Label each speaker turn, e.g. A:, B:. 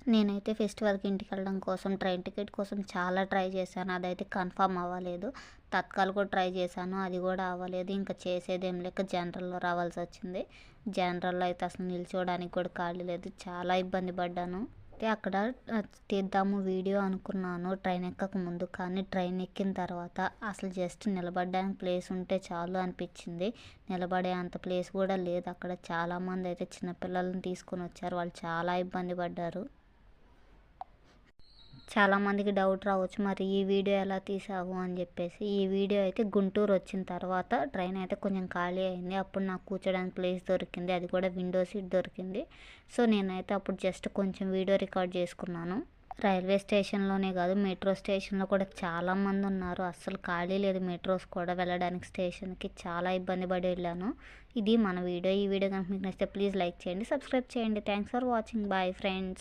A: నేనైతే ఫెస్టివల్‌కి ఇంటికెళ్ళడం కోసం ట్రైన్ టికెట్ కోసం చాలా ట్రై చేశాను. అదైతే కన్ఫర్మ్ అవ్వలేదు. తత్కాల్ కూడా ట్రై చేశాను. అది కూడా అవ్వలేదు. ఇంకా చేసేదేం లేక జనరల్‌లో రావాల్సొచ్చింది. జనరల్‌లో అయితే అసలు నిల్చోవడానికి కూడా ఖాళీ లేదు. చాలా ఇబ్బంది పడ్డాను. అయితే అక్కడ తీద్దాము వీడియో అనుకున్నాను ట్రైన్ ఎక్కక ముందు. కానీ ట్రైన్ ఎక్కిన తర్వాత అసలు జస్ట్ నిలబడడానికి ప్లేస్ ఉంటే చాలు అనిపించింది. నిలబడే అంత ప్లేస్ కూడా లేదు అక్కడ. చాలామంది అయితే చిన్నపిల్లలని తీసుకొని వచ్చారు. వాళ్ళు చాలా ఇబ్బంది పడ్డారు. చాలామందికి డౌట్ రావచ్చు మరి ఈ వీడియో ఎలా తీసావు అని చెప్పేసి. ఈ వీడియో అయితే గుంటూరు వచ్చిన తర్వాత ట్రైన్ అయితే కొంచెం ఖాళీ అయింది. అప్పుడు నాకు కూర్చోడానికి ప్లేస్ దొరికింది. అది కూడా విండో సీట్ దొరికింది. సో నేనైతే అప్పుడు జస్ట్ కొంచెం వీడియో రికార్డ్ చేసుకున్నాను. రైల్వే స్టేషన్లోనే కాదు మెట్రో స్టేషన్లో కూడా చాలామంది ఉన్నారు. అస్సలు ఖాళీ లేదు మెట్రోస్ కూడా వెళ్ళడానికి స్టేషన్కి. చాలా ఇబ్బంది పడి వెళ్ళాను. ఇది మన వీడియో. ఈ వీడియో కనుక మీకు నచ్చితే ప్లీజ్ లైక్ చేయండి, సబ్స్క్రైబ్ చేయండి. Thanks for watching. Bye friends.